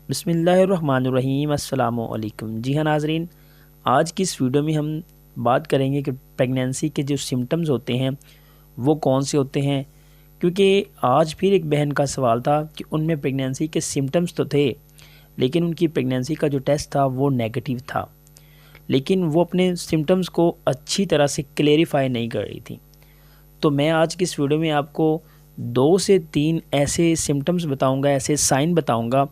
بسم اللہ الرحمن الرحیم۔ السلام علیکم۔ جی ہاں ناظرین، آج کی اس ویڈیو میں ہم بات کریں گے کہ پریگنینسی کے جو سمٹمز ہوتے ہیں وہ کون سے ہوتے ہیں، کیونکہ آج پھر ایک بہن کا سوال تھا کہ ان میں پریگنینسی کے سمٹمز تو تھے لیکن ان کی پریگنینسی کا جو ٹیسٹ تھا وہ نیگیٹیو تھا، لیکن وہ اپنے سمٹمز کو اچھی طرح سے کلیریفائی نہیں کر رہی تھی۔ تو میں آج کی اس ویڈیو میں آپ کو 2 سے 3 ایسے سمٹمز بتاؤں گا، ایسے سائن بتاؤں گا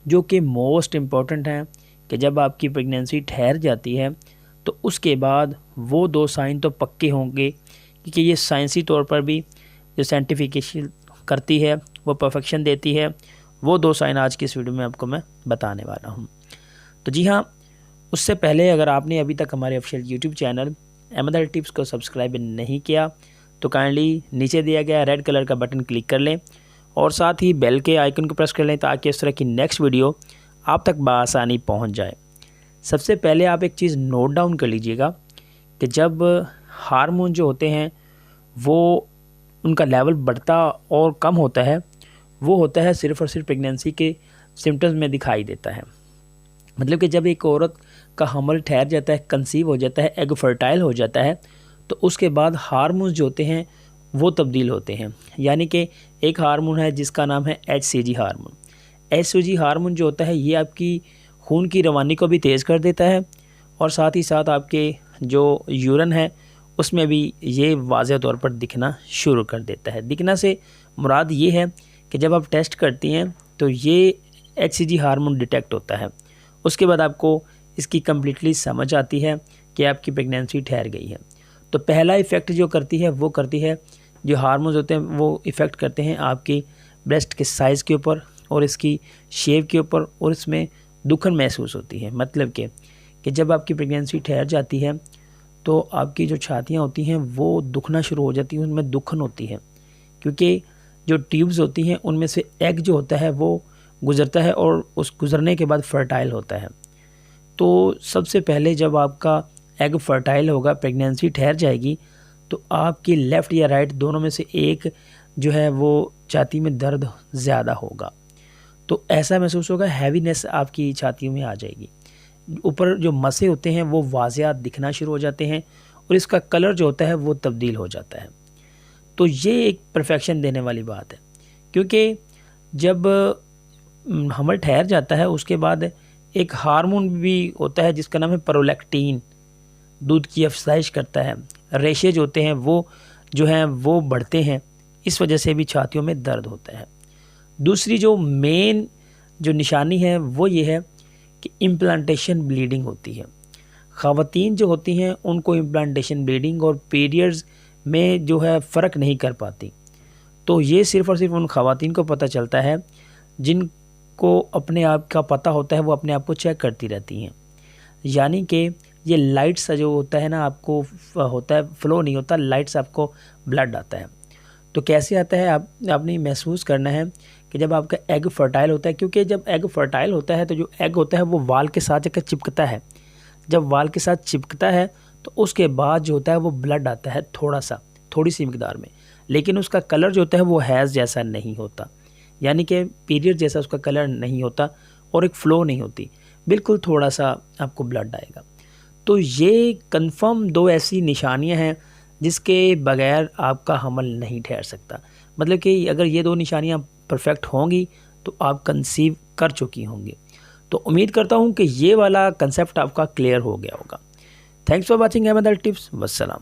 جو کہ موسٹ امپورٹنٹ ہیں کہ جب آپ کی پریگنینسی ٹھہر جاتی ہے تو اس کے بعد وہ 2 سائن تو پکے ہوں گے، کیونکہ یہ سائنسی طور پر بھی جو سائنٹیفیکیشن کرتی ہے وہ پرفیکشن دیتی ہے۔ وہ 2 سائن آج کی اس ویڈیو میں آپ کو میں بتانے والا ہوں۔ تو جی ہاں، اس سے پہلے اگر آپ نے ابھی تک ہمارے official YouTube channel Ahmad Ali tips کو سبسکرائب نہیں کیا تو کائنڈلی نیچے دیا گیا ریڈ کلر کا بٹن کلک کر لیں اور ساتھ ہی بیل کے آئیکن کو پریس کر لیں تاکہ اس طرح کی نیکسٹ ویڈیو آپ تک بآسانی پہنچ جائے۔ سب سے پہلے آپ ایک چیز نوٹ ڈاؤن کر لیجئے گا کہ جب ہارمون جو ہوتے ہیں وہ ان کا لیول بڑھتا اور کم ہوتا ہے، وہ ہوتا ہے صرف اور صرف پریگنینسی کے سمٹمز میں دکھائی دیتا ہے۔ مطلب کہ جب ایک عورت کا حمل ٹھہر جاتا ہے، کنسیو ہو جاتا ہے، ایگ فرٹائل ہو جاتا ہے، تو اس کے بعد ہارمونز جو ہوتے ہیں وہ تبدیل ہوتے ہیں۔ یعنی کہ ایک ہارمون ہے جس کا نام ہے HCG ہارمون۔ HCG ہارمون جو ہوتا ہے یہ آپ کی خون کی روانی کو بھی تیز کر دیتا ہے اور ساتھ ہی ساتھ آپ کے جو یورین ہے اس میں بھی یہ واضح طور پر دکھنا شروع کر دیتا ہے۔ دکھنا سے مراد یہ ہے کہ جب آپ ٹیسٹ کرتی ہیں تو یہ HCG ہارمون ڈیٹیکٹ ہوتا ہے، اس کے بعد آپ کو اس کی کمپلیٹلی سمجھ آتی ہے کہ آپ کی پریگنینسی ٹھہر گئی ہے۔ تو پہلا ایفیکٹ جو کرتی ہے وہ کرتی ہے، جو ہارمونز ہوتے ہیں وہ ایفیکٹ کرتے ہیں آپ کی بریسٹ کے سائز کے اوپر اور اس کی شیپ کے اوپر، اور اس میں دکھن محسوس ہوتی ہے۔ مطلب کہ جب آپ کی پریگنینسی ٹھہر جاتی ہے تو آپ کی جو چھاتیاں ہوتی ہیں وہ دکھنا شروع ہو جاتی ہیں، ان میں دکھن ہوتی ہے، کیونکہ جو ٹیوبز ہوتی ہیں ان میں سے ایگ جو ہوتا ہے وہ گزرتا ہے اور اس گزرنے کے بعد فرٹائل ہوتا ہے۔ تو سب سے پہلے جب آپ کا ایگ فرٹائل ہوگا، پریگنینسی ٹھہر جائے گی، تو آپ کی لیفٹ یا رائٹ دونوں میں سے ایک جو ہے وہ چھاتی میں درد زیادہ ہوگا، تو ایسا محسوس ہوگا، ہیوینس آپ کی چھاتیوں میں آ جائے گی۔ اوپر جو مسے ہوتے ہیں وہ واضح دکھنا شروع ہو جاتے ہیں اور اس کا کلر جو ہوتا ہے وہ تبدیل ہو جاتا ہے۔ تو یہ ایک پرفیکشن دینے والی بات ہے، کیونکہ جب حمل ٹھہر جاتا ہے اس کے بعد ایک ہارمون بھی ہوتا ہے جس کا نام ہے پرولیکٹین، دودھ کی افزائش کرتا ہے۔ ریشے جو ہوتے ہیں وہ جو ہیں وہ بڑھتے ہیں، اس وجہ سے بھی چھاتیوں میں درد ہوتا ہے۔ دوسری جو مین جو نشانی ہے وہ یہ ہے کہ امپلانٹیشن بلیڈنگ ہوتی ہے۔ خواتین جو ہوتی ہیں ان کو امپلانٹیشن بلیڈنگ اور پیریڈز میں جو ہے فرق نہیں کر پاتی، تو یہ صرف اور صرف ان خواتین کو پتہ چلتا ہے جن کو اپنے آپ کا پتہ ہوتا ہے، وہ اپنے آپ کو چیک کرتی رہتی ہیں۔ یعنی کہ یہ لائٹ سا جو ہوتا ہے نا، آپ کو ہوتا ہے فلو نہیں ہوتا، لائٹ سے آپ کو بلڈ آتا ہے۔ تو کیسے آتا ہے آپ نے محسوس کرنا ہے کہ جب آپ کا ایگ فرٹائل ہوتا ہے، کیونکہ جب ایگ فرٹائل ہوتا ہے تو جو ایگ ہوتا ہے وہ وال کے ساتھ جا کر چپکتا ہے۔ جب وال کے ساتھ چپکتا ہے تو اس کے بعد جو ہوتا ہے وہ بلڈ آتا ہے تھوڑی سی مقدار میں، لیکن اس کا کلر جو ہوتا ہے وہ حیض جیسا نہیں ہوتا، یعنی کہ پیریڈ جیسا اس کا کلر نہیں ہوتا اور ایک فلو نہیں ہوتی، بالکل تھوڑا سا آپ کو بلڈ آئے گا۔ تو یہ کنفرم 2 ایسی نشانیاں ہیں جس کے بغیر آپ کا حمل نہیں ٹھہر سکتا۔ مطلب کہ اگر یہ 2 نشانیاں پرفیکٹ ہوں گی تو آپ کنسیو کر چکی ہوں گی۔ تو امید کرتا ہوں کہ یہ والا کنسیپٹ آپ کا کلیئر ہو گیا ہوگا۔ Thanks for watching Ahmed Ali tips. والسلام۔